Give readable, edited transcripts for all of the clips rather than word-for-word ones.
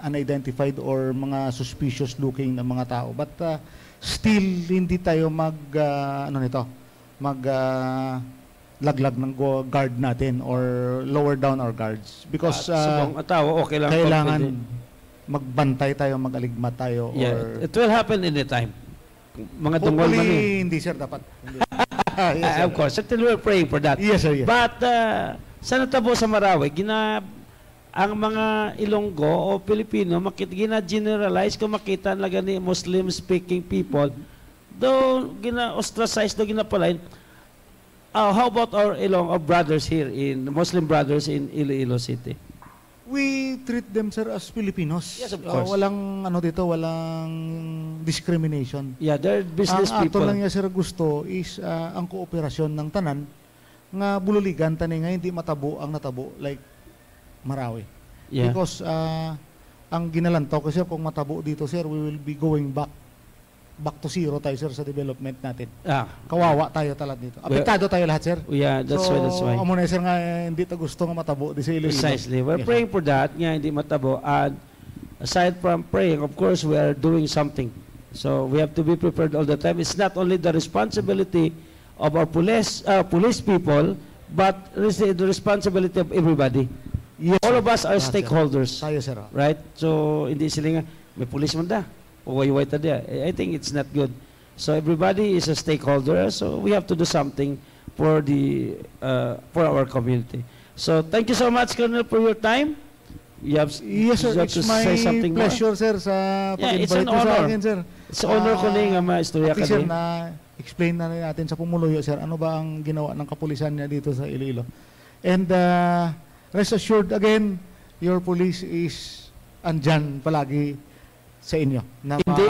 unidentified or mga suspicious looking na mga tao. But still hindi tayo laglag ng guard natin or lower down our guards because sa mga tao okay lang kailangan magbantay tayo, mag-aligmat tayo. Yeah, it will happen anytime. Mga dungol man hindi sir, dapat. Yes, sir. Of course, certainly we're praying for that. Yes sir, yes. But sa natabo sa Marawi, ang mga Ilonggo o Pilipino, gina-generalize kung makita na gani Muslim-speaking people, though gina-ostracize, though ginapalain. How about our brothers here, Muslim brothers in Iloilo City? We treat them, sir, as Filipinos. Yes, of course. Walang discrimination. Yeah, they're business ang people. Ang ato lang niya, sir, gusto is ang kooperasyon ng tanan nga bululigan tani nga hindi matabo ang natabo like Marawi. Yeah. Because ang ginalantaw ko, sir, kung matabo dito, sir, we will be going back to zero tayo, sir, sa development natin. Kawawa tayo talaga dito. Apektado tayo lahat, sir. Yeah, that's why. Amo na, sir, nga hindi ta gusto nga matabo di sa Iloilo. Precisely. We're praying for that, nga hindi matabo. And aside from praying, of course, we are doing something. So we have to be prepared all the time. It's not only the responsibility of our police people, but it's the responsibility of everybody. Yes, all of us are stakeholders. Tayo, sir. Right? So hindi sila nga, may police man da. I think it's not good. So everybody is a stakeholder. So we have to do something for our community. So thank you so much, Colonel, for your time. Yes, sir. It's my pleasure, sir, sa pag-invite sa akin, sir. It's an honor ko nga ma-istorya ka sir, na-explain na natin sa Pumuluyo, sir, ano ba ang ginawa ng kapulisan niya dito sa Iloilo. And rest assured, again, your police is andyan palagi sa inyo. Hindi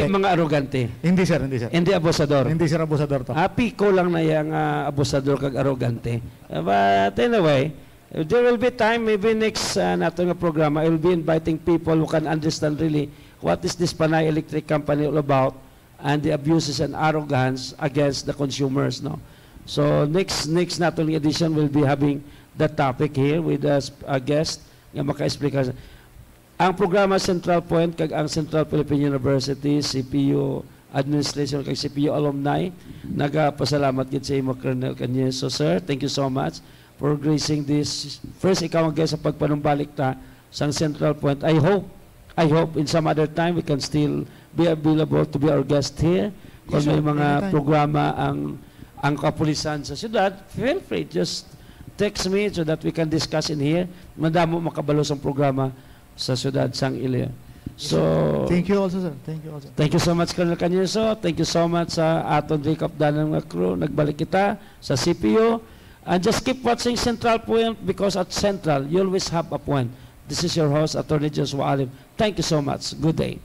mga arrogante. Hindi, sir. Hindi abusador. Hindi, sir, abusador to. Piko lang na yung abusador kag arrogante. But anyway, there will be time, maybe next nato nga programa, I will be inviting people who can understand really what is this Panay Electric Company all about and the abuses and arrogance against the consumers. No? So next nato nga edition will be having that topic here with a guest nga maka-explain. Ang programa Central Point kag ang Central Philippine University, CPU Administration kag CPU Alumni, nagapasalamat gid sa imo, Colonel Cañez. So sir, thank you so much for gracing this. First, ikaw ang guest sa pagpanumbalik ta sa Central Point. I hope in some other time we can still be available to be our guest here. Kung may mga programa ang kapulisan sa syudad, feel free, just text me so that we can discuss in here. Madamo makabalo sa programa sa syudad sang Iloilo. So thank you also, sir. Thank you so much, Colonel Cañeso. Thank you so much sa aton recap danang crew. Nagbalik kita sa CPU. And just keep watching Central Point because at Central, you always have a point. This is your host, Attorney Joshua Alim. Thank you so much. Good day.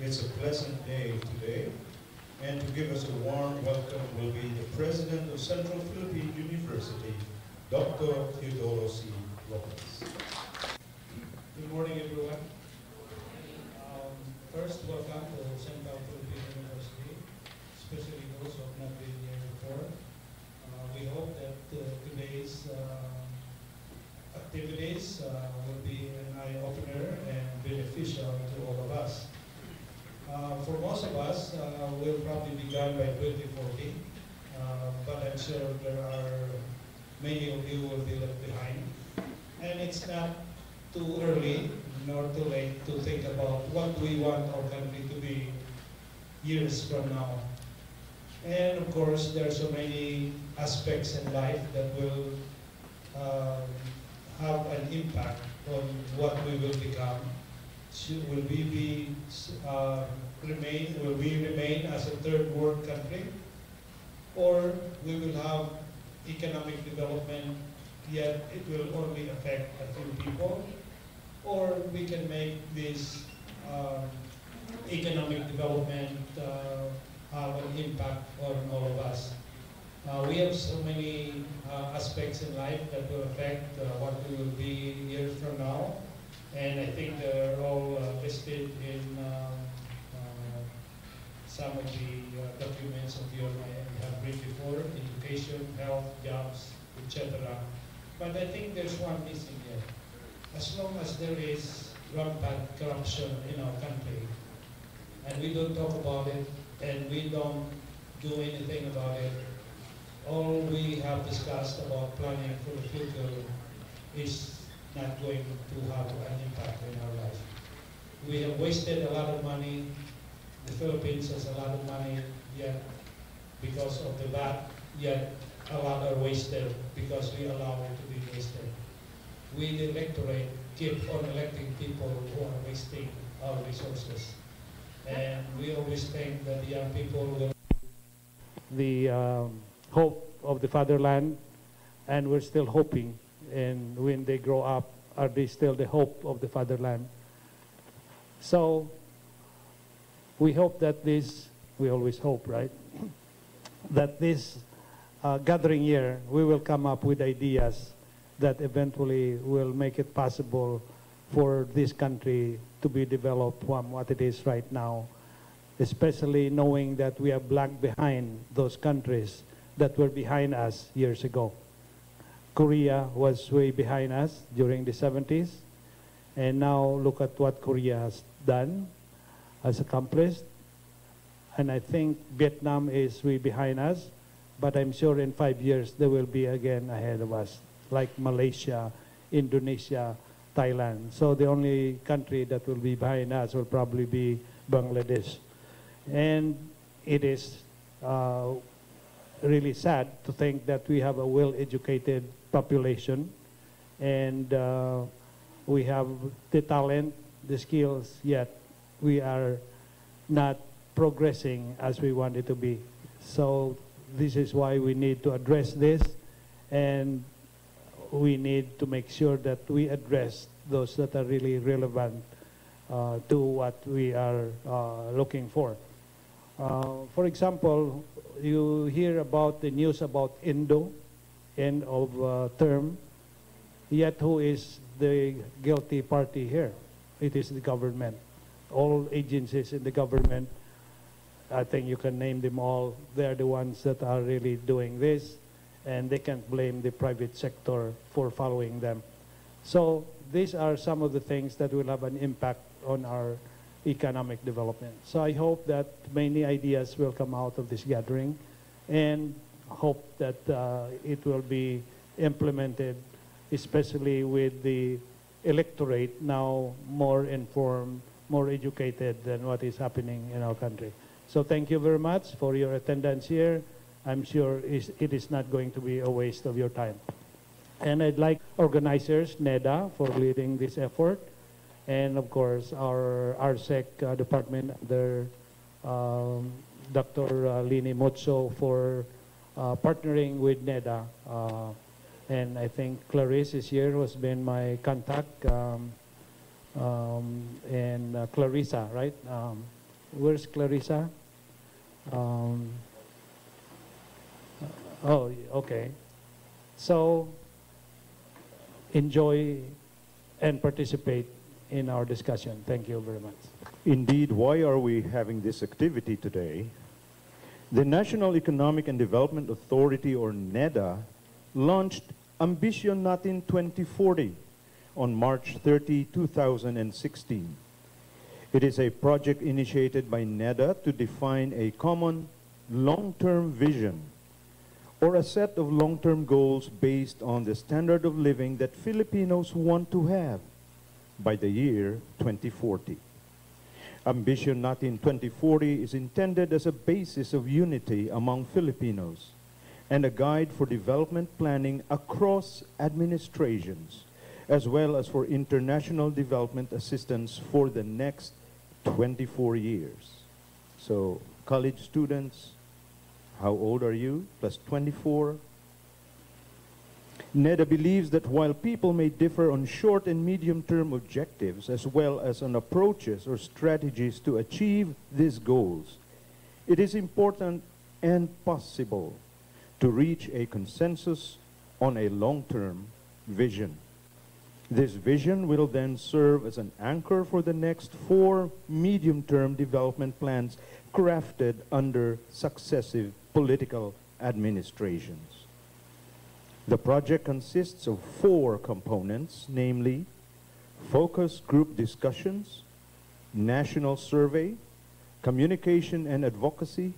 It's a pleasant day today, and to give us a warm welcome will be the President of Central Philippine University, Dr. Teodoro C. Lopez. Good morning, everyone. First, welcome to Central Philippine University, especially those who have not been here before. We hope that today's activities will be an eye-opener and beneficial to all of us. For most of us, we'll probably be done by 2040, but I'm sure there are many of you will be left behind. And it's not too early nor too late to think about what we want our country to be years from now. And of course, there are so many aspects in life that will have an impact on what we will become. Will we remain as a third world country, or we will have economic development, yet it will only affect a few people, or we can make this economic development have an impact on all of us. We have so many aspects in life that will affect what we will be years from now, and I think they're all listed in some of the documents that you have read before: education, health, jobs, etc. But I think there's one missing here. As long as there is rampant corruption in our country, and we don't talk about it, and we don't do anything about it, all we have discussed about planning for the future is not going to have an impact in our life. We have wasted a lot of money. The Philippines has a lot of money, yet because of the VAT, yet a lot are wasted because we allow it to be wasted. We, the electorate, keep on electing people who are wasting our resources. And we always think that the young people will the hope of the fatherland, and we're still hoping. And when they grow up, are they still the hope of the fatherland? So we hope that this, we always hope, right? That this gathering year, we will come up with ideas that eventually will make it possible for this country to be developed from what it is right now, especially knowing that we have lagged behind those countries that were behind us years ago. Korea was way behind us during the 70s, and now look at what Korea has done, has accomplished. And I think Vietnam is way behind us, but I'm sure in 5 years they will be again ahead of us, like Malaysia, Indonesia, Thailand. So the only country that will be behind us will probably be Bangladesh. And it is really sad to think that we have a well-educated population, and we have the talent, the skills, yet we are not progressing as we want it to be. So this is why we need to address this, and we need to make sure that we address those that are really relevant to what we are looking for. For example, you hear about the news about Indo, end of term, yet who is the guilty party here? It is the government. All agencies in the government, I think you can name them all, they're the ones that are really doing this, and they can't blame the private sector for following them. So these are some of the things that will have an impact on our economic development. So I hope that many ideas will come out of this gathering, and hope that it will be implemented, especially with the electorate now more informed, more educated than what is happening in our country. So thank you very much for your attendance here. I'm sure it is not going to be a waste of your time. And I'd like organizers, NEDA, for leading this effort, and of course our RSEC department, Dr. Lini Motso, for partnering with NEDA. And I think Clarice is here, who has been my contact, and Clarissa, right? Where's Clarissa? Um, oh, okay. So, enjoy and participate in our discussion. Thank you very much. Indeed, why are we having this activity today? The National Economic and Development Authority, or NEDA, launched Ambition Natin 2040 on March 30, 2016. It is a project initiated by NEDA to define a common long-term vision or a set of long-term goals based on the standard of living that Filipinos want to have by the year 2040. Ambition Natin 2040 is intended as a basis of unity among Filipinos and a guide for development planning across administrations, as well as for international development assistance for the next 24 years. So, college students, how old are you? Plus 24. NEDA believes that while people may differ on short and medium-term objectives, as well as on approaches or strategies to achieve these goals, it is important and possible to reach a consensus on a long-term vision. This vision will then serve as an anchor for the next 4 medium-term development plans crafted under successive political administrations. The project consists of 4 components, namely focus group discussions, national survey, communication and advocacy,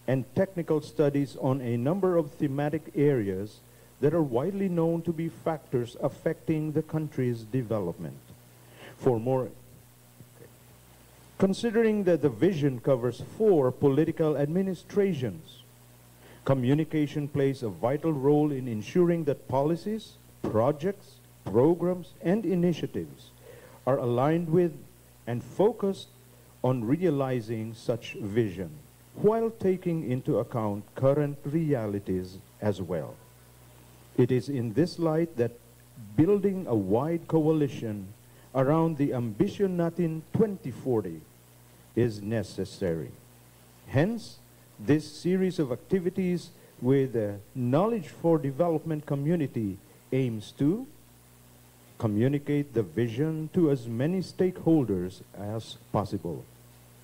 and technical studies on a number of thematic areas that are widely known to be factors affecting the country's development. Considering that the vision covers 4 political administrations, communication plays a vital role in ensuring that policies, projects, programs, and initiatives are aligned with and focused on realizing such vision, while taking into account current realities as well. It is in this light that building a wide coalition around the Ambition Natin 2040 is necessary. Hence, this series of activities with the Knowledge for Development community aims to communicate the vision to as many stakeholders as possible,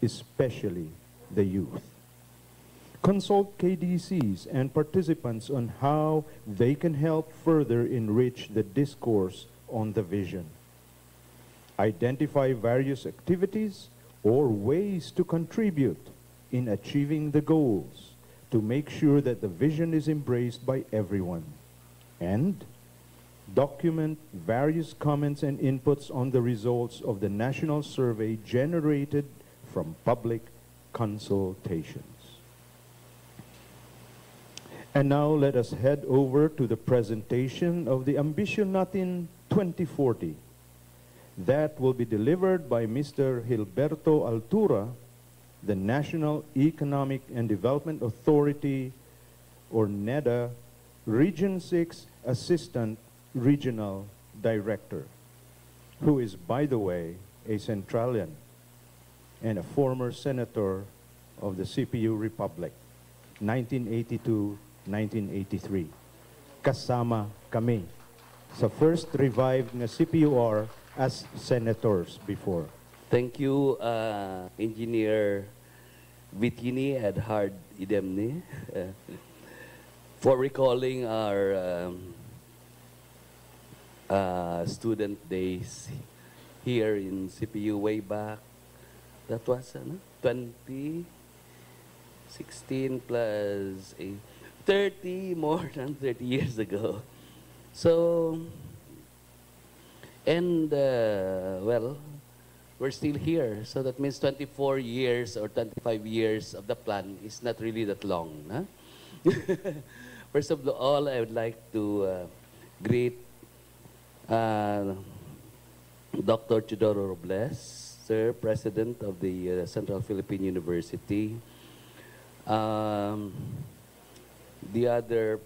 especially the youth. Consult KDCs and participants on how they can help further enrich the discourse on the vision. Identify various activities or ways to contribute in achieving the goals to make sure that the vision is embraced by everyone. And document various comments and inputs on the results of the national survey generated from public consultations. And now let us head over to the presentation of the Ambition Natin 2040. That will be delivered by Mr. Gilberto Altura, the National Economic and Development Authority, or NEDA, Region 6 Assistant Regional Director, who is, by the way, a Centralian and a former senator of the CPU Republic, 1982-1983. Kasama kami sa first revived na CPUR as senators before. Thank you, Engineer Vitini Edhard Idemni, for recalling our student days here in CPU way back. That was 2016 plus 30, more than 30 years ago. So, and well, we're still here. So that means 24 years or 25 years of the plan is not really that long. Huh? First of all, I would like to greet Dr. Teodoro Robles, Sir, President of the Central Philippine University. The other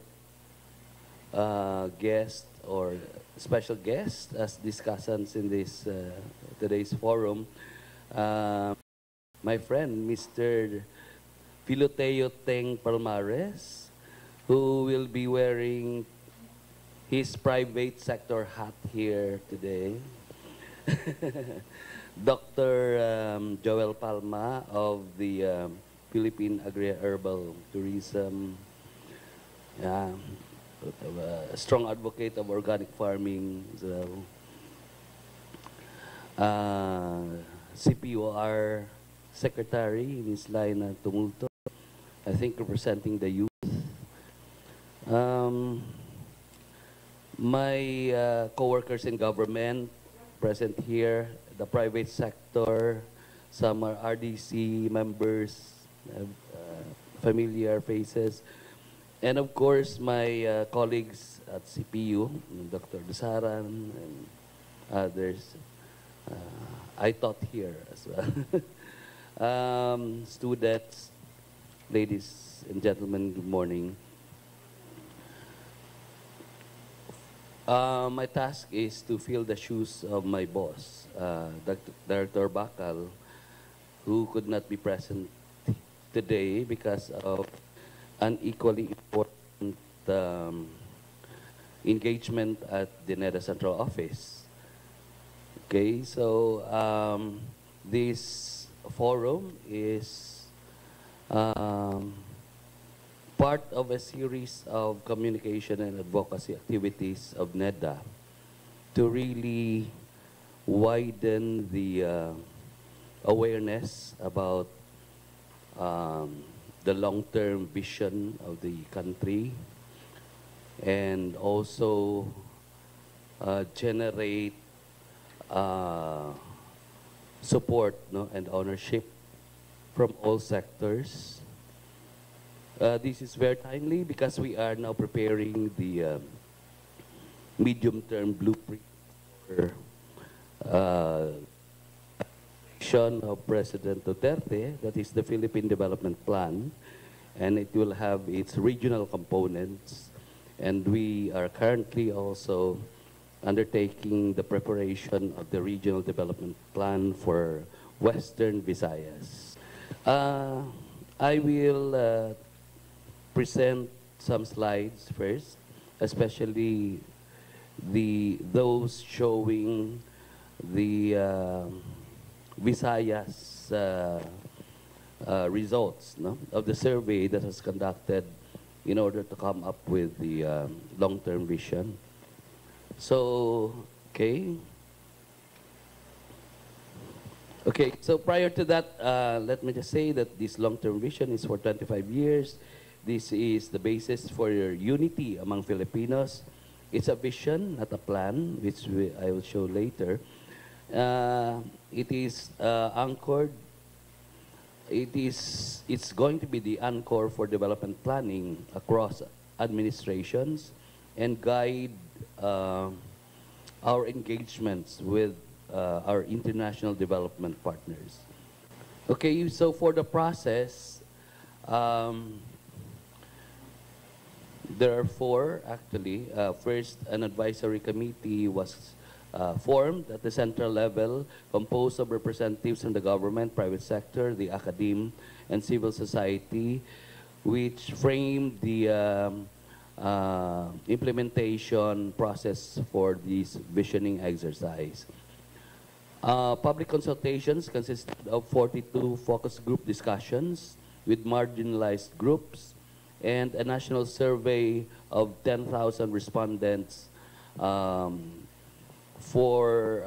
guest or special guest as discussants in this today's forum, my friend, Mr. Filoteo Teng Palmares, who will be wearing his private sector hat here today. Dr. Joel Palma of the Philippine Agri-Herbal Tourism, a strong advocate of organic farming. So, CPOR Secretary, Ms. Laina Tumulto, I think representing the youth. My co-workers in government present here, the private sector, some are RDC members, familiar faces, and of course my colleagues at CPU, Dr. Dusaran and others. I taught here as well. Students, ladies and gentlemen, good morning. My task is to fill the shoes of my boss, Director Bakal, who could not be present today because of an equally important engagement at the NEDA Central Office. Okay, so this forum is part of a series of communication and advocacy activities of NEDA to really widen the awareness about the long-term vision of the country, and also generate support, and ownership from all sectors. This is very timely because we are now preparing the medium-term blueprint for of President Duterte, that is the Philippine Development Plan, and it will have its regional components. And we are currently also undertaking the preparation of the regional development plan for Western Visayas. I will present some slides first, especially those showing the Visayas results of the survey that was conducted in order to come up with the long-term vision. So, okay, so prior to that, let me just say that this long-term vision is for 25 years. This is the basis for your unity among Filipinos. It's a vision, not a plan, which I will show later. It is anchored. It's going to be the anchor for development planning across administrations and guide our engagements with our international development partners. Okay, so for the process, there are four, actually. First, an advisory committee was formed at the central level, composed of representatives from the government, private sector, the academe, and civil society, which framed the implementation process for this visioning exercise. Public consultations consisted of 42 focus group discussions with marginalized groups, and a national survey of 10,000 respondents for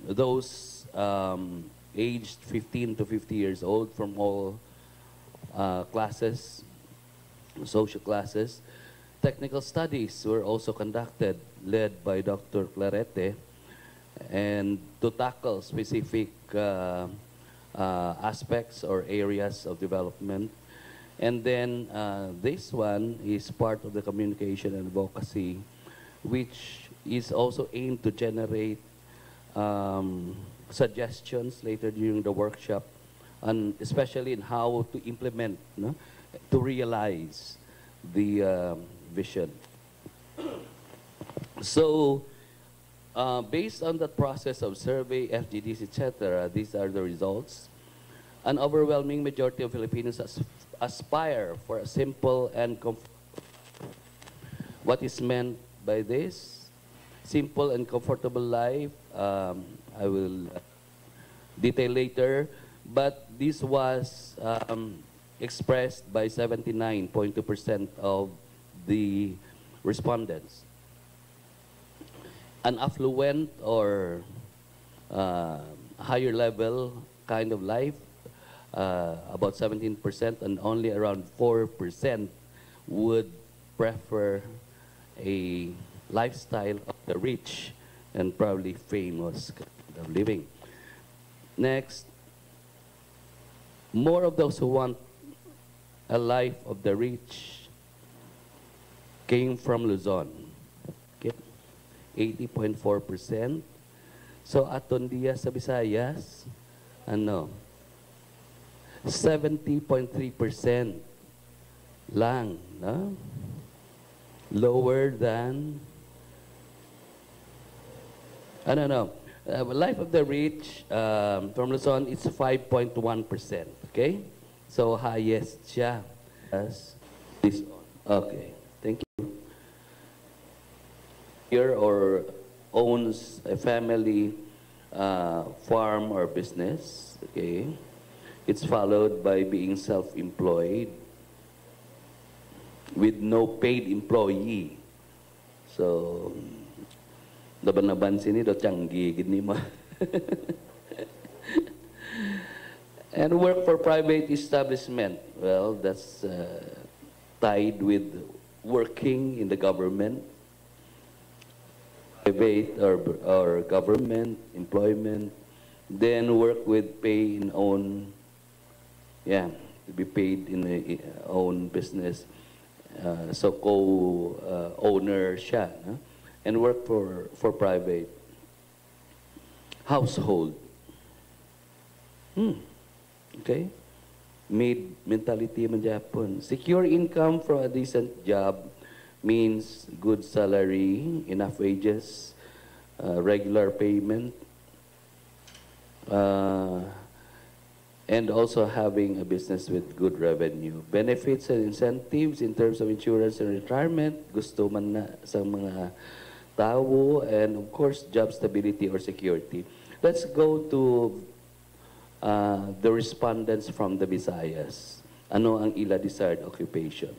those aged 15 to 50 years old from all classes, social classes. Technical studies were also conducted, led by Dr. Clarete, and to tackle specific aspects or areas of development. And then this one is part of the communication and advocacy, which is also aimed to generate suggestions later during the workshop, and especially in how to implement, to realize the vision. So, based on the process of survey, FGDs, etc., these are the results. An overwhelming majority of Filipinos aspire for a simple and what is meant by this? Simple and comfortable life, I will detail later, but this was expressed by 79.2% of the respondents. An affluent or higher level kind of life, about 17%, and only around 4% would prefer a lifestyle of the rich and probably famous kind of living. Next, more of those who want a life of the rich came from Luzon. Okay? 80.4%. So aton diya sa Visayas, ano, 70.3% lang, no? Lower than, I don't know, life of the rich from Luzon is 5.1%, okay? So highest siya as this one. Okay, thank you. Here or owns a family farm or business, okay? It's followed by being self-employed with no paid employee. So, naban sini do tiyanggi gini mo. And work for private establishment. Well, that's tied with working in the government, private or government employment, then work with pay in own, yeah, to be paid in a own business. So co-owner siya, no? And work for private household. Okay? Maid mentality man Japan. Secure income from a decent job means good salary, enough wages, regular payment, and also having a business with good revenue. Benefits and incentives in terms of insurance and retirement, gusto man na sa mga tao, and of course, job stability or security. Let's go to the respondents from the Visayas. Ano ang ila desired occupation?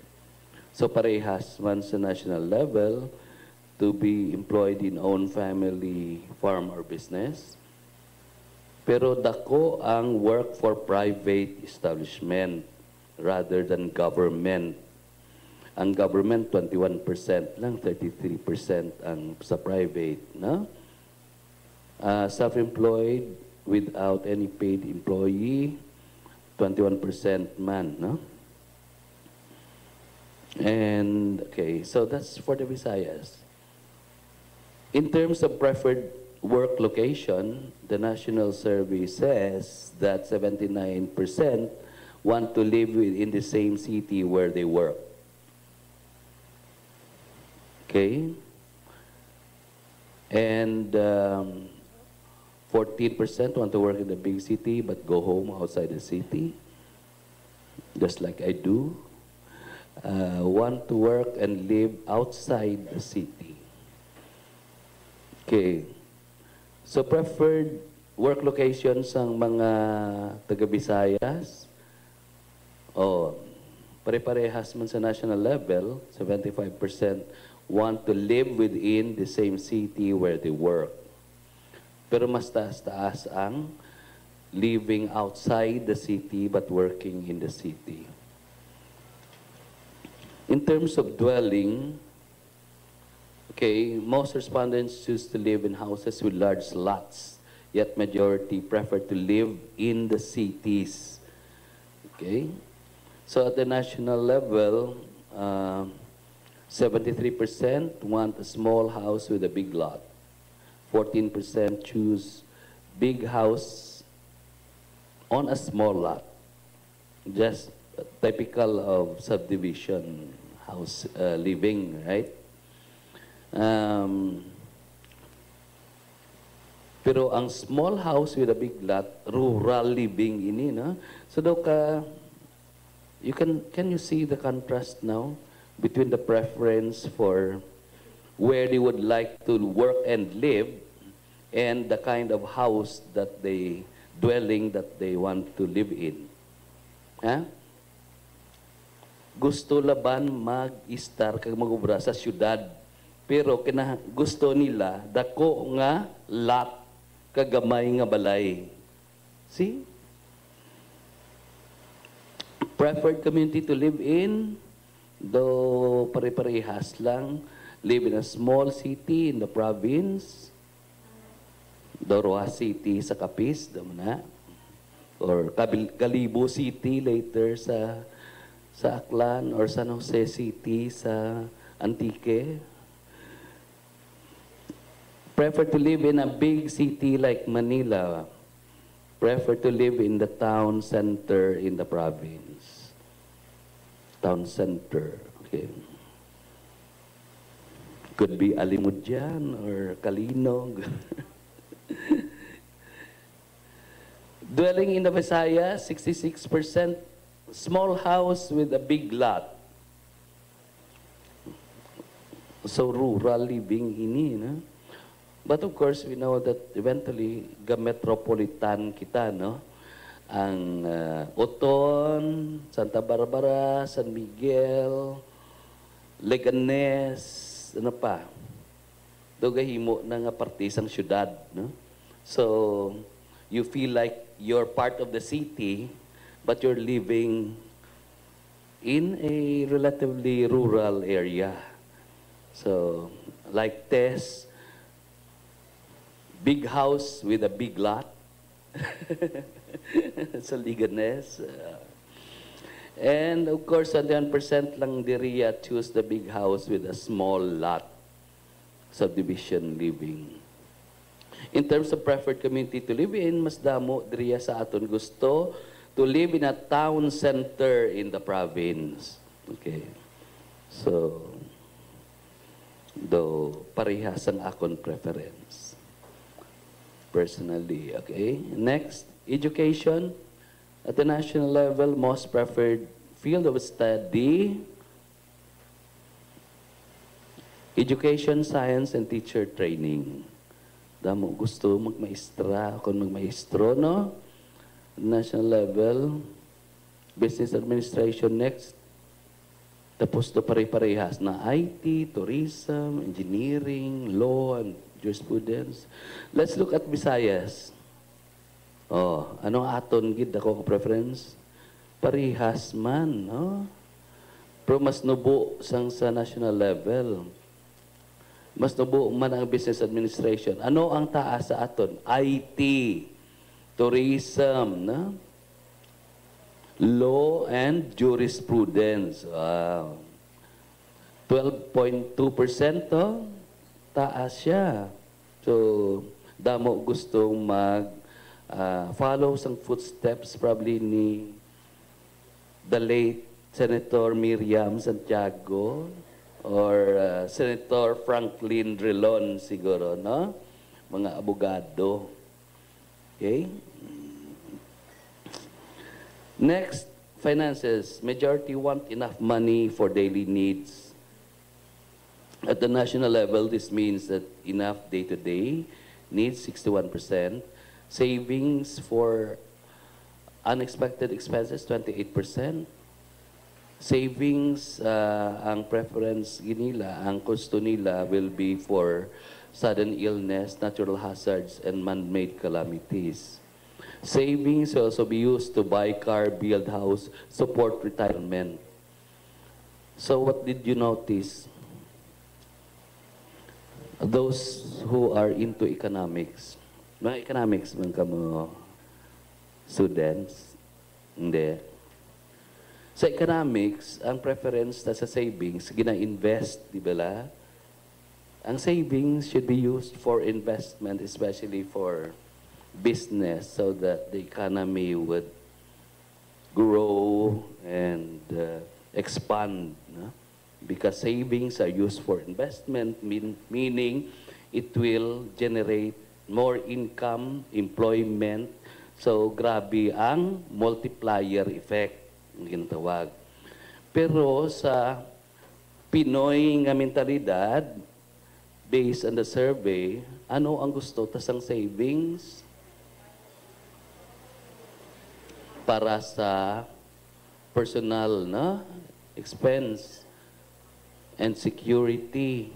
So parehas man sa national level to be employed in own family farm or business. Pero dako ang work for private establishment rather than government. Ang government 21% lang, 33% ang sa private, no? Self-employed without any paid employee, 21% man, no? And okay, so that's for the Visayas. In terms of preferred work location, the national survey says that 79% want to live within the same city where they work. Okay? And 14% want to work in the big city but go home outside the city, just like I do. Want to work and live outside the city. Okay. So preferred work locations ng mga taga-Visayas, pare-parehas man sa national level, 75% want to live within the same city where they work. Pero mas taas-taas ang living outside the city but working in the city. In terms of dwelling, okay, most respondents choose to live in houses with large lots, yet majority prefer to live in the cities. Okay? So at the national level, 73% want a small house with a big lot. 14% choose big house on a small lot. Just typical of subdivision house living, right? Pero ang small house with a big lot, rural living ini, no? So daw can you see the contrast now between the preference for where they would like to work and live and the kind of house that dwelling that they want to live in? Ha? Gusto laban mag-istar kag magubra sa syudad. Pero gusto nila dako nga lot kagamay nga balay. See? Preferred community to live in, though pare-parehas lang, live in a small city in the province, Doroha City sa Capiz, na, or Calibo City later sa Aklan, or San Jose City sa Antique. Prefer to live in a big city like Manila. Prefer to live in the town center in the province. Town center. Okay. Could be Alimudyan or Kalinog. Dwelling in the Visayas, 66%. Small house with a big lot. So rural living ini, no? But of course, we know that eventually, metropolitan kita, no? Ang Oton, Santa Barbara, San Miguel, Leganes, ano pa? Dugahimo na nga partisang syudad, no? So, you feel like you're part of the city, but you're living in a relatively rural area. So, like Tess, big house with a big lot. Sa Liganes. And of course, 1% lang diriya choose the big house with a small lot. Subdivision living. In terms of preferred community to live in, mas damo diriya sa aton gusto to live in a town center in the province. Okay. So, though parehas ang akon preference. Personally, okay? Next, education. At the national level, most preferred field of study, education, science, and teacher training. Damo gusto magmaestra, kung magmaestro, no? National level, business administration next. Tapos to pare-parehas na IT, tourism, engineering, law, and jurisprudence. Let's look at Visayas. Oh, ano aton gid ako preference? Parehas man, no? Pero mas nubo sang sa national level. Mas nubo man ang business administration. Ano ang taas sa aton? IT, tourism, no? Law and jurisprudence. Wow. 12.2% to. Taas siya. So, damo gustong follow some footsteps probably ni the late Senator Miriam Santiago or Senator Franklin Drilon siguro, no? Mga abogado. Okay? Next, finances. Majority want enough money for daily needs. At the national level, this means that enough day-to-day needs 61%, savings for unexpected expenses 28%, savings ang preference nila, ang gusto nila will be for sudden illness, natural hazards, and man-made calamities. Savings will also be used to buy car, build house, support retirement. So what did you notice? Those who are into economics. Mga economics man kamo students? Hindi. Sa economics, ang preference na sa savings, gina-invest, di ba la? Ang savings should be used for investment, especially for business, so that the economy would grow and expand. No? Because savings are used for investment, meaning it will generate more income, employment. So, grabe ang multiplier effect, ang ginatawag. Pero sa Pinoy nga mentalidad, based on the survey, ano ang gusto? Tas ang savings para sa personal na expense and security,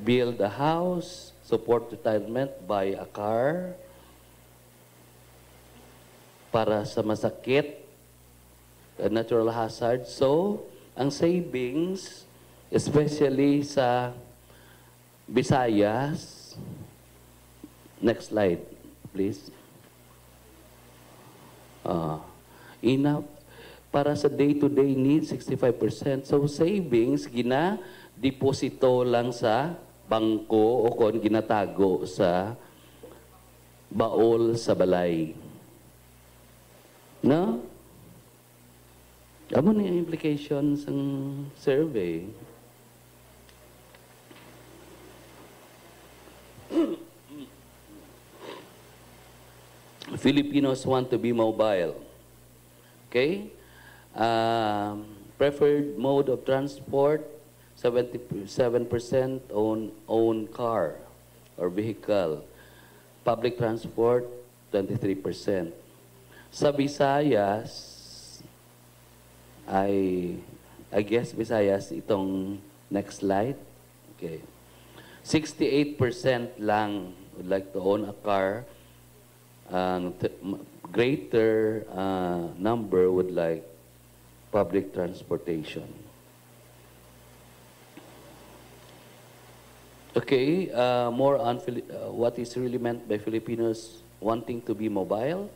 build a house, support retirement, buy a car, para sa masakit, natural hazard. So, ang savings, especially sa Visayas, next slide, please. Enough para sa day-to-day needs, 65%. So, savings, gina-deposito lang sa bangko o kung ginatago sa baol sa balay. No? Amo ni implications ng survey. Filipinos want to be mobile. Okay? Preferred mode of transport, 77% own car or vehicle. Public transport, 23%. Sa Visayas, I guess Visayas, itong next slide. Okay. 68% lang would like to own a car. Greater number would like public transportation. Okay, more on what is really meant by Filipinos wanting to be mobile.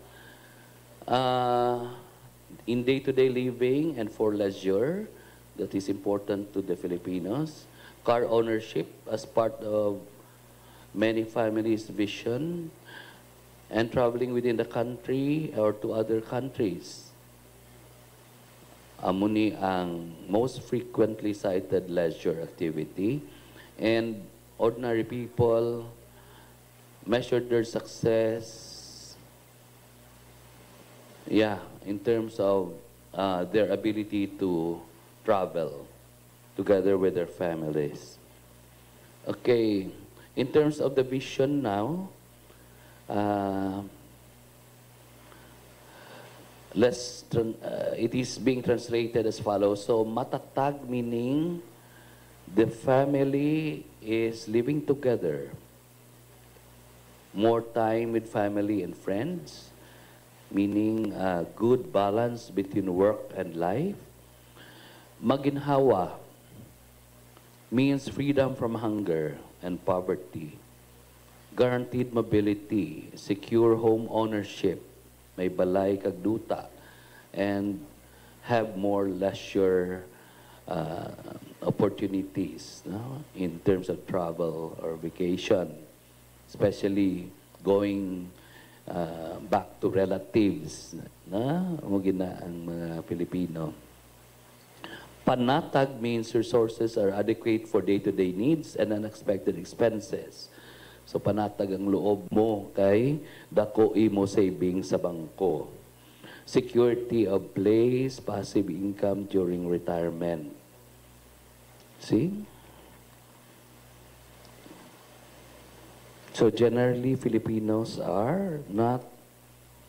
In day-to-day living and for leisure, that is important to the Filipinos. Car ownership as part of many families' vision, and traveling within the country or to other countries. Amuni ang most frequently cited leisure activity, and ordinary people measured their success, in terms of their ability to travel together with their families. Okay, in terms of the vision now, it is being translated as follows. So, matatag meaning the family is living together, more time with family and friends, meaning a good balance between work and life. Maginhawa means freedom from hunger and poverty. Guaranteed mobility, secure home ownership, may balay kag duta, and have more leisure opportunities, no? In terms of travel or vacation, especially going back to relatives, na mugina ang mga Pilipino. Panatag means resources are adequate for day-to-day needs and unexpected expenses. So panatag ang loob mo kay dako imo savings sa bangko. Security of place, passive income during retirement. See? So generally, Filipinos are not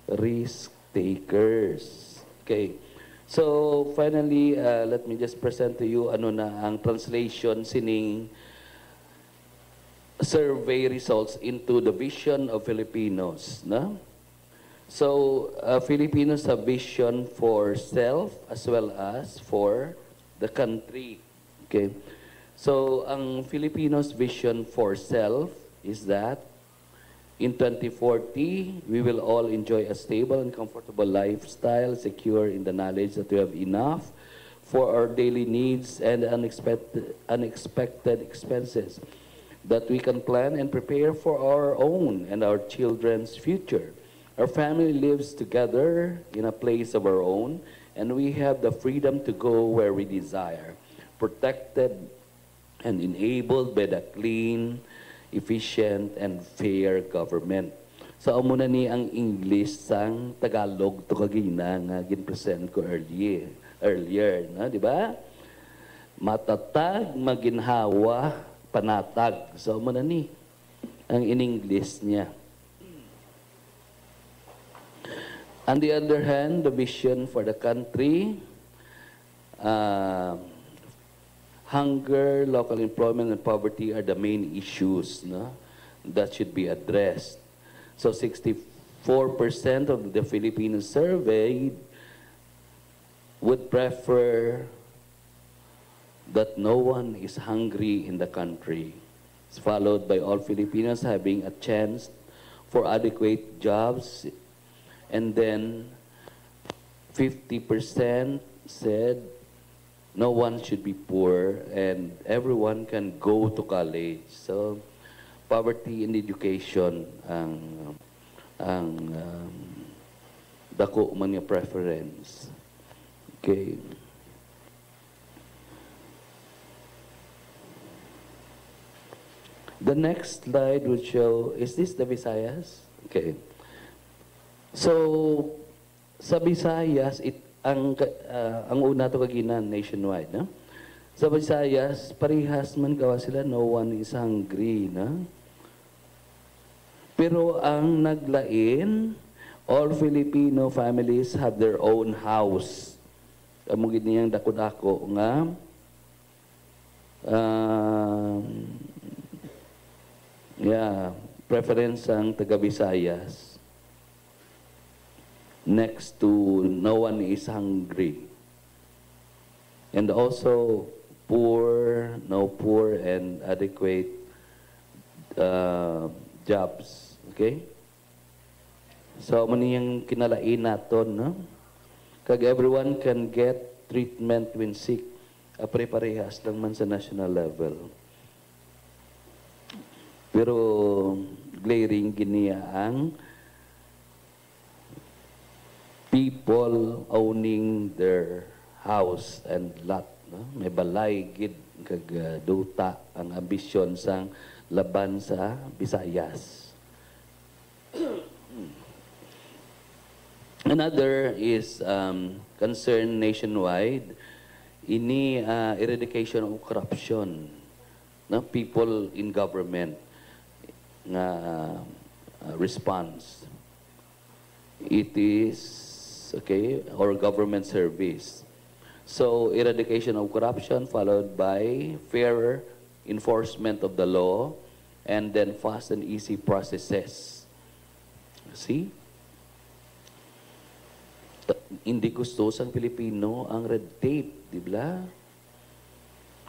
risk takers. Okay. So finally, let me just present to you ano na ang translation sining survey results into the vision of Filipinos. No? So Filipinos have vision for self as well as for the country. Okay. So ang Filipinos vision for self is that in 2040, we will all enjoy a stable and comfortable lifestyle, secure in the knowledge that we have enough for our daily needs and unexpected expenses, that we can plan and prepare for our own and our children's future. Our family lives together in a place of our own, and we have the freedom to go where we desire, protected and enabled by the clean, efficient, and fair government. So, amo na ni ang English sang Tagalog to kagina nga gin-present ko earlier, no? Di ba? Matatag, maginhawa, panatag. So, amo na ni ang in English niya. On the other hand, the vision for the country, hunger, local employment, and poverty are the main issues, no, that should be addressed. So 64% of the Filipinos surveyed would prefer that no one is hungry in the country. It's followed by all Filipinos having a chance for adequate jobs. And then 50% said no one should be poor and everyone can go to college. So poverty and education ang dako man yung preference. Okay. The next slide will show, is this the Visayas? Okay. So, sa Visayas, ang una to kaginan nationwide, no? Sa Visayas, parihas man gawa sila, no one is hungry, no? Pero ang naglain, all Filipino families have their own house. Among niyang dako-dako nga, preference ang taga-Visayas. Next to no one is hungry. And also poor, no poor, and adequate jobs. Okay? So, muna yung kinalain natin, no? Kag everyone can get treatment when sick. Pare-parehas lang man sa national level. Pero, glaring giniya ang people owning their house and lot, no? May balay gid kag duta ang ambisyon sang laban sa Visayas. Another is concern nationwide, ini eradication of corruption, no? People in government nga response. It is okay, or government service. So, eradication of corruption followed by fair enforcement of the law and then fast and easy processes. See? Hindi gusto sang Pilipino ang red tape, di ba?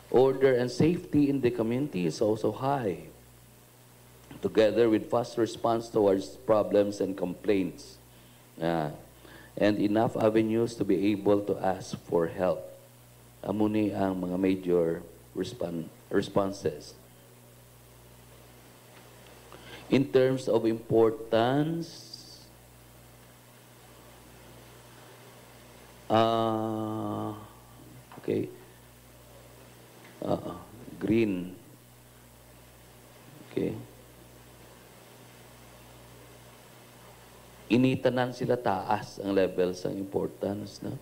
Order and safety in the community is also high, together with fast response towards problems and complaints. And enough avenues to be able to ask for help. Amuni ang mga major responses. In terms of importance, okay, green, okay. Initanan sila taas ang levels ng importance, no?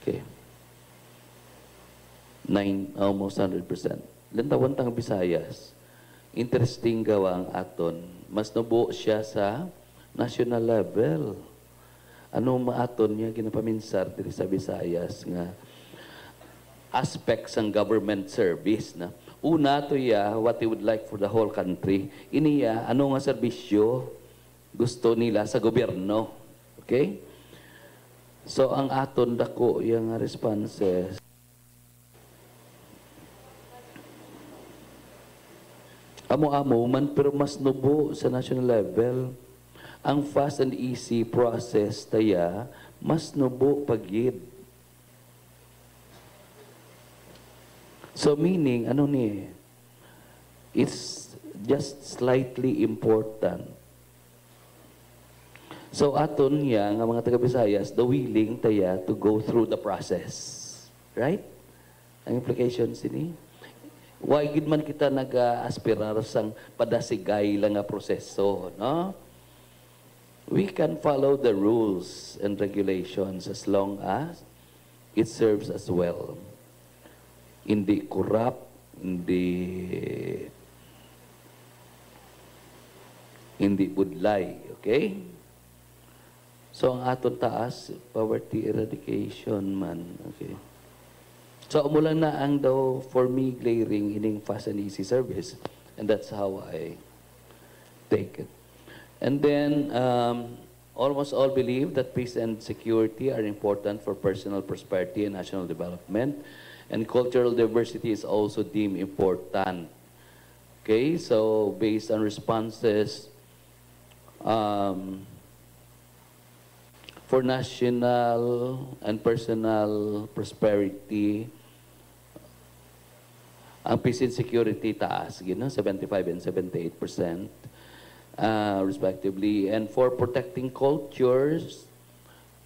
Okay. Almost 100%. Lantawan tang Visayas. Interesting gawa ang aton. Mas nabuo siya sa national level. Ano maaton niya ginapaminsar diri sa Visayas nga aspects ng government service, na una to what they would like for the whole country. Iniya, ano nga serbisyo gusto nila sa gobyerno. Okay? So, ang aton dako yung responses. Amo-amo man, pero mas nubo sa national level. Ang fast and easy process taya, mas nubo pagid. So meaning, ano ni? It's just slightly important. So aton niya, nga mga taga-Visayas, the willing taya to go through the process. Right? Ang implication sini? Why gid man kita nag-aspirar sang padasigay lang nga proseso, no? We can follow the rules and regulations as long as it serves us well. Hindi corrupt, hindi budlay, okay? So ang aton taas, poverty eradication man, okay? So amo lang na ang daw for me glaring ining fast and easy service, and that's how I take it. And then almost all believe that peace and security are important for personal prosperity and national development, and cultural diversity is also deemed important. Okay, so based on responses, for national and personal prosperity, ang peace and security taas, 75 and 78%, respectively. And for protecting cultures,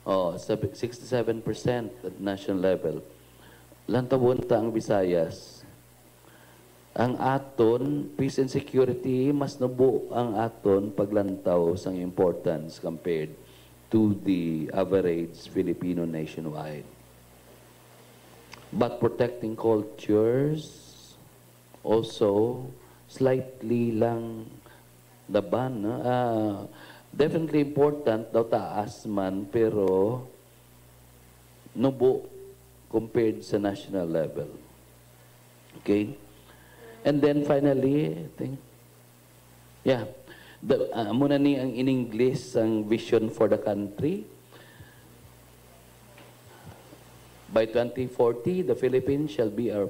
67% at national level. Lantabunta ang Visayas. Ang aton, peace and security, mas nabuo ang aton paglantaw sang importance compared to the average Filipino nationwide. But protecting cultures, also, slightly lang laban. Definitely important, daw taas man, pero nubo compared sa national level. Okay? And then finally, I think, yeah, muna ni ang in English ang vision for the country. By 2040, the Philippines shall be a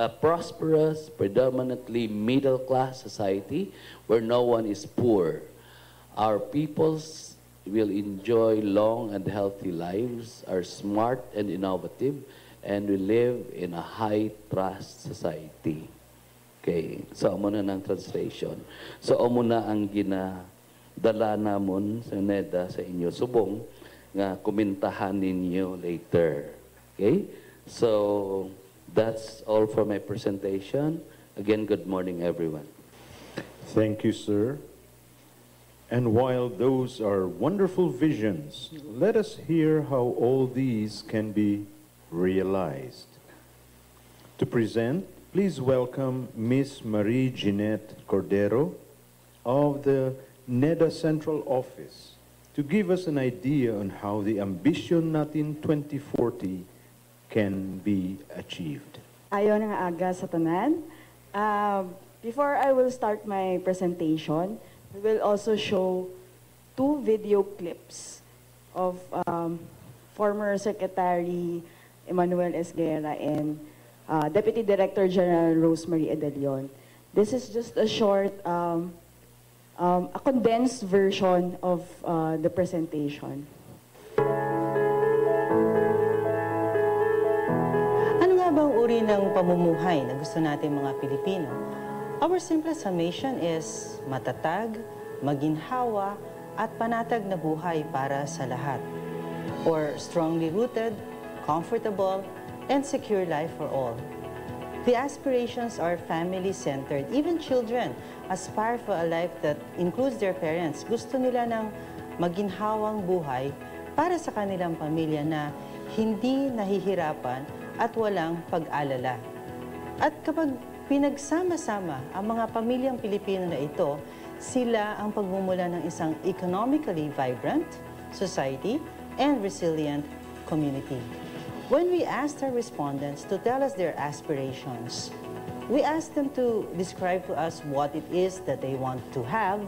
prosperous, predominantly middle-class society where no one is poor. Our peoples will enjoy long and healthy lives, are smart and innovative, and we live in a high-trust society. Okay, so amo na ng translation. So amo na ang ginadala namon sa NEDA sa inyo subong nga komentahan ninyo later. Okay? So that's all for my presentation. Again, good morning everyone. Thank you, sir. And while those are wonderful visions, let us hear how all these can be realized. To present, please welcome Miss Marie Jeanette Cordero of the NEDA Central Office to give us an idea on how the ambition natin 2040 can be achieved. Ayon nga aga sa tanan. Before I will start my presentation, we will also show 2 video clips of former Secretary Emmanuel Esguerra and Deputy Director General Rosemary Edelion. This is just a short, a condensed version of the presentation. Ano nga bang uri ng pamumuhay na gusto natin mga Pilipino? Our simplest summation is matatag, maginhawa, at panatag na buhay para sa lahat. Or strongly rooted, comfortable, and secure life for all. The aspirations are family-centered. Even children aspire for a life that includes their parents. Gusto nila ng maginhawang buhay para sa kanilang pamilya na hindi nahihirapan at walang pag-alala. At kapag pinagsama-sama ang mga pamilyang Pilipino na ito, sila ang pagmumula ng isang economically vibrant society and resilient community. When we asked our respondents to tell us their aspirations, we asked them to describe to us what it is that they want to have,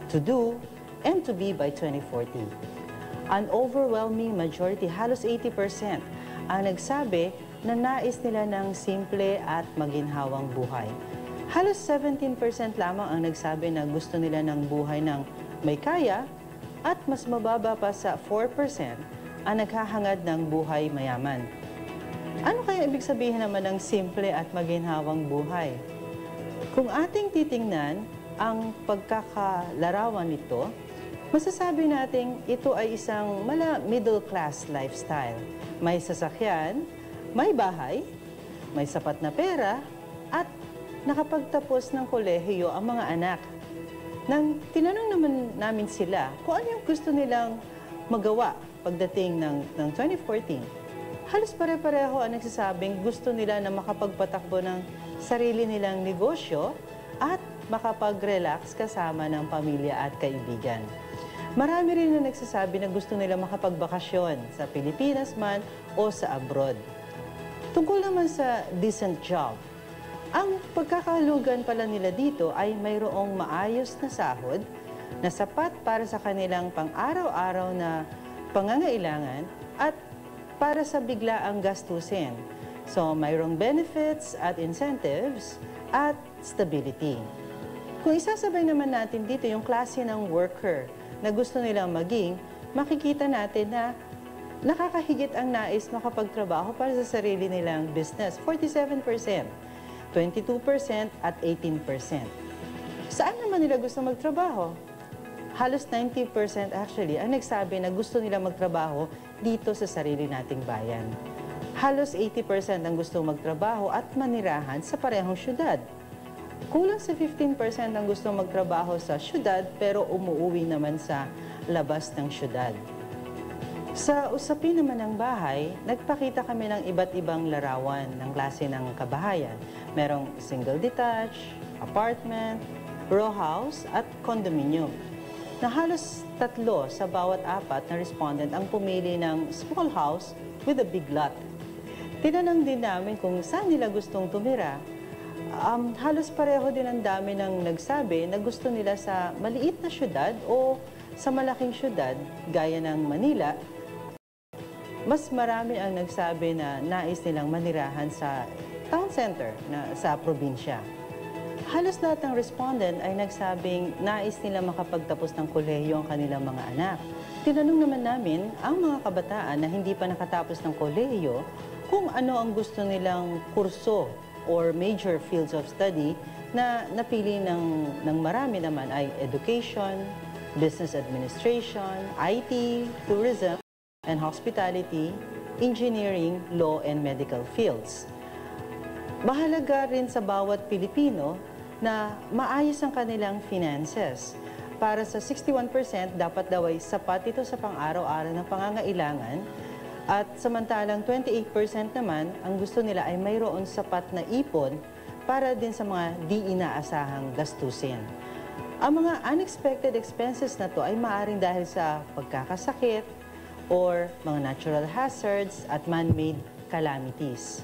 to do, and to be by 2040. An overwhelming majority, halos 80%, ang nagsabi na nais nila ng simple at maginhawang buhay. Halos 17% lamang ang nagsabi na gusto nila ng buhay ng may kaya at mas mababa pa sa 4% ang naghahangad ng buhay mayaman. Ano kaya ibig sabihin naman ng simple at maginhawang buhay? Kung ating titingnan ang pagkakalarawan nito, masasabi nating ito ay isang middle class lifestyle. May sasakyan, may bahay, may sapat na pera, at nakapagtapos ng kolehiyo ang mga anak. Nang tinanong naman namin sila kung ano yung gusto nilang magawa pagdating ng 2014, halos pare-pareho ang nagsasabing gusto nila na makapagpatakbo ng sarili nilang negosyo at makapag-relax kasama ng pamilya at kaibigan. Marami rin na nagsasabi na gusto nila makapagbakasyon sa Pilipinas man o sa abroad. Tungkol naman sa decent job, ang pagkakalugan pala nila dito ay mayroong maayos na sahod na sapat para sa kanilang pang-araw-araw na pangangailangan at para sa biglaang gastusin. So, mayroong benefits at incentives at stability. Kung isasabay naman natin dito yung klase ng worker na gusto nilang maging, makikita natin na nakakahigit ang nais makapagtrabaho para sa sarili nilang business, 47%. 22% at 18%. Saan naman nila gusto magtrabaho? Halos 90% actually ang nagsabi na gusto nila magtrabaho dito sa sarili nating bayan. Halos 80% ang gusto magtrabaho at manirahan sa parehong syudad. Kulang sa 15% ang gusto magtrabaho sa syudad pero umuwi naman sa labas ng syudad. Sa usapin naman ng bahay, nagpakita kami ng iba't ibang larawan ng klase ng kabahayan. Merong single detached, apartment, row house at condominium. Na halos 3 sa bawat 4 na respondent ang pumili ng small house with a big lot. Tinanong din namin kung saan nila gustong tumira. Halos pareho din ang dami ng nagsabi na gusto nila sa maliit na syudad o sa malaking syudad gaya ng Manila. Mas marami ang nagsabi na nais nilang manirahan sa town center na sa probinsya. Halos lahat ng respondent ay nagsabing nais nila makapagtapos ng kolehiyo ang kanilang mga anak. Tinanong naman namin ang mga kabataan na hindi pa nakatapos ng kolehiyo kung ano ang gusto nilang kurso or major fields of study na napili ng marami naman ay education, business administration, IT, tourism, and hospitality, engineering, law, and medical fields. Mahalaga rin sa bawat Pilipino na maayos ang kanilang finances. Para sa 61%, dapat daw ay sapat ito sa pang-araw-araw ng pangangailangan at samantalang 28% naman, ang gusto nila ay mayroon sapat na ipon para din sa mga di inaasahang gastusin. Ang mga unexpected expenses na to ay maaaring dahil sa pagkakasakit, or mga natural hazards at man-made calamities.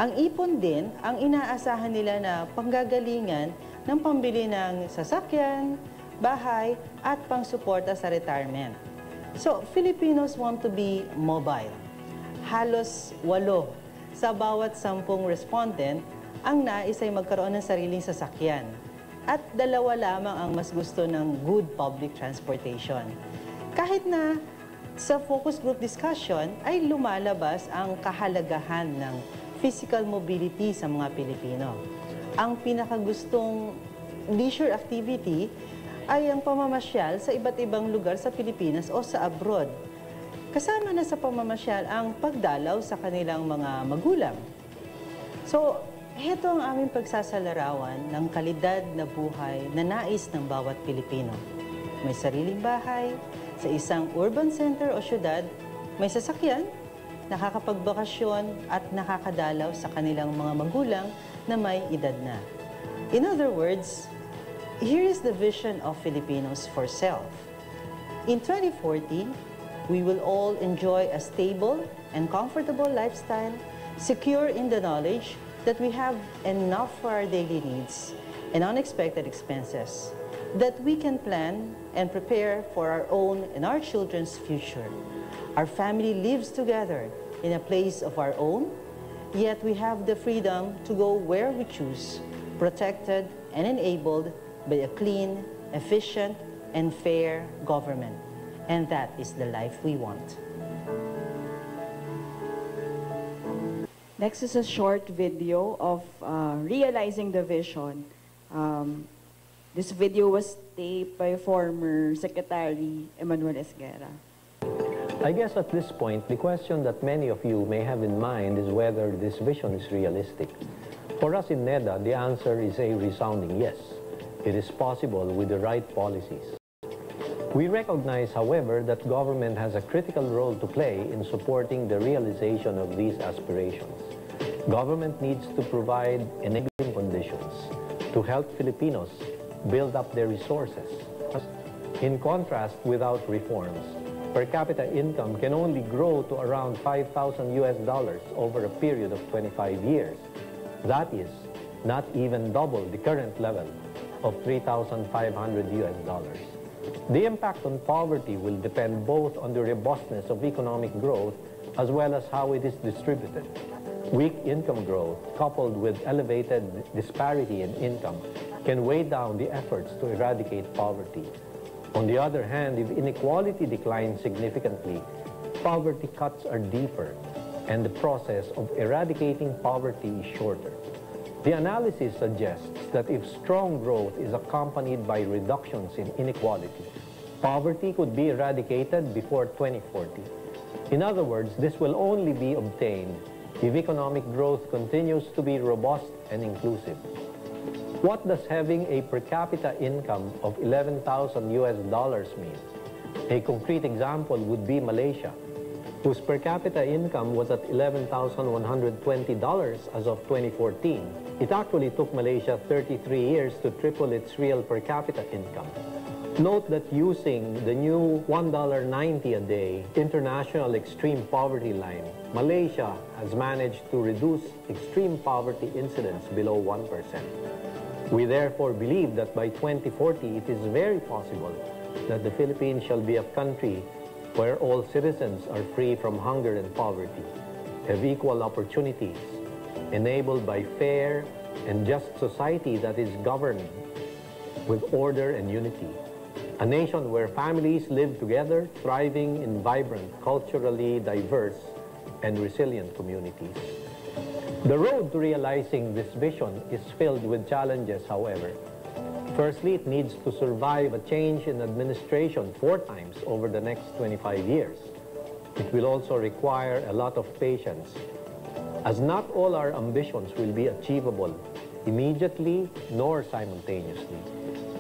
Ang ipon din ang inaasahan nila na panggagalingan ng pambili ng sasakyan, bahay at pangsuporta sa retirement. So, Filipinos want to be mobile. Halos 8 sa bawat 10 respondent ang nais ay magkaroon ng sariling sasakyan. At 2 lamang ang mas gusto ng good public transportation. Kahit na sa focus group discussion ay lumalabas ang kahalagahan ng physical mobility sa mga Pilipino. Ang pinakagustong leisure activity ay ang pamamasyal sa iba't ibang lugar sa Pilipinas o sa abroad. Kasama na sa pamamasyal ang pagdalaw sa kanilang mga magulang. So, ito ang aming pagsasalarawan ng kalidad na buhay na nais ng bawat Pilipino. May sariling bahay, sa isang urban center o syudad, may sasakyan, nakakapagbakasyon at nakakadalaw sa kanilang mga magulang na may edad na. In other words, here is the vision of Filipinos for self. In 2040, we will all enjoy a stable and comfortable lifestyle, secure in the knowledge that we have enough for our daily needs and unexpected expenses, that we can plan and prepare for our own and our children's future. Our family lives together in a place of our own, yet we have the freedom to go where we choose, protected and enabled by a clean, efficient, and fair government. And that is the life we want. Next is a short video of realizing the vision. This video was taped by former Secretary Emmanuel Esguerra. I guess at this point, the question that many of you may have in mind is whether this vision is realistic. For us in NEDA, the answer is a resounding yes. It is possible with the right policies. We recognize, however, that government has a critical role to play in supporting the realization of these aspirations. Government needs to provide enabling conditions to help Filipinos build up their resources. In contrast, without reforms, per capita income can only grow to around $5,000 over a period of 25 years. That is, not even double the current level of $3,500. The impact on poverty will depend both on the robustness of economic growth as well as how it is distributed. Weak income growth, coupled with elevated disparity in income, can weigh down the efforts to eradicate poverty. On the other hand, if inequality declines significantly, poverty cuts are deeper, and the process of eradicating poverty is shorter. The analysis suggests that if strong growth is accompanied by reductions in inequality, poverty could be eradicated before 2040. In other words, this will only be obtained if economic growth continues to be robust and inclusive. What does having a per capita income of $11,000 mean? A concrete example would be Malaysia, whose per capita income was at $11,120 as of 2014. It actually took Malaysia 33 years to triple its real per capita income. Note that using the new $1.90 a day international extreme poverty line, Malaysia has managed to reduce extreme poverty incidence below 1%. We therefore believe that by 2040 it is very possible that the Philippines shall be a country where all citizens are free from hunger and poverty, have equal opportunities, enabled by fair and just society that is governed with order and unity. A nation where families live together, thriving in vibrant, culturally diverse, and resilient communities. The road to realizing this vision is filled with challenges, however. Firstly, it needs to survive a change in administration 4 times over the next 25 years. It will also require a lot of patience, as not all our ambitions will be achievable immediately nor simultaneously.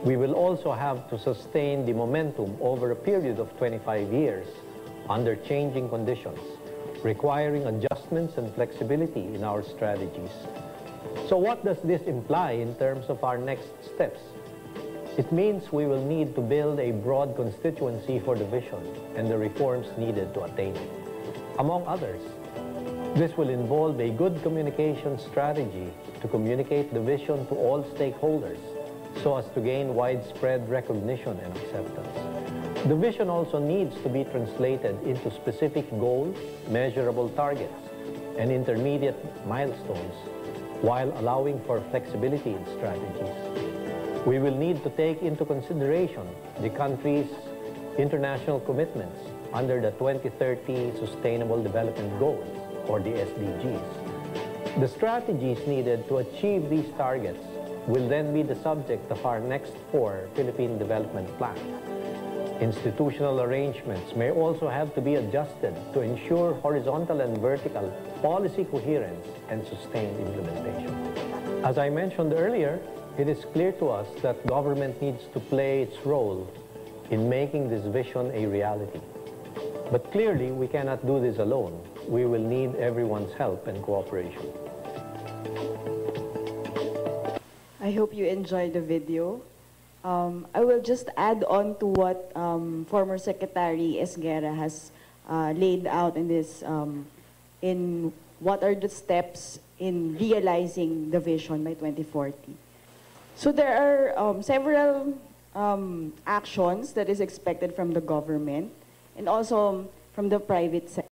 We will also have to sustain the momentum over a period of 25 years under changing conditions, requiring adjustments and flexibility in our strategies. So what does this imply in terms of our next steps? It means we will need to build a broad constituency for the vision and the reforms needed to attain it. Among others, this will involve a good communication strategy to communicate the vision to all stakeholders so as to gain widespread recognition and acceptance. The vision also needs to be translated into specific goals, measurable targets, and intermediate milestones, while allowing for flexibility in strategies. We will need to take into consideration the country's international commitments under the 2030 Sustainable Development Goals, or the SDGs. The strategies needed to achieve these targets will then be the subject of our next 4 Philippine Development Plan. Institutional arrangements may also have to be adjusted to ensure horizontal and vertical policy coherence and sustained implementation. As I mentioned earlier, it is clear to us that government needs to play its role in making this vision a reality. But clearly, we cannot do this alone. We will need everyone's help and cooperation. I hope you enjoyed the video. I will just add on to what former Secretary Esguerra has laid out in this, in what are the steps in realizing the vision by 2040. So there are several actions that is expected from the government and also from the private sector.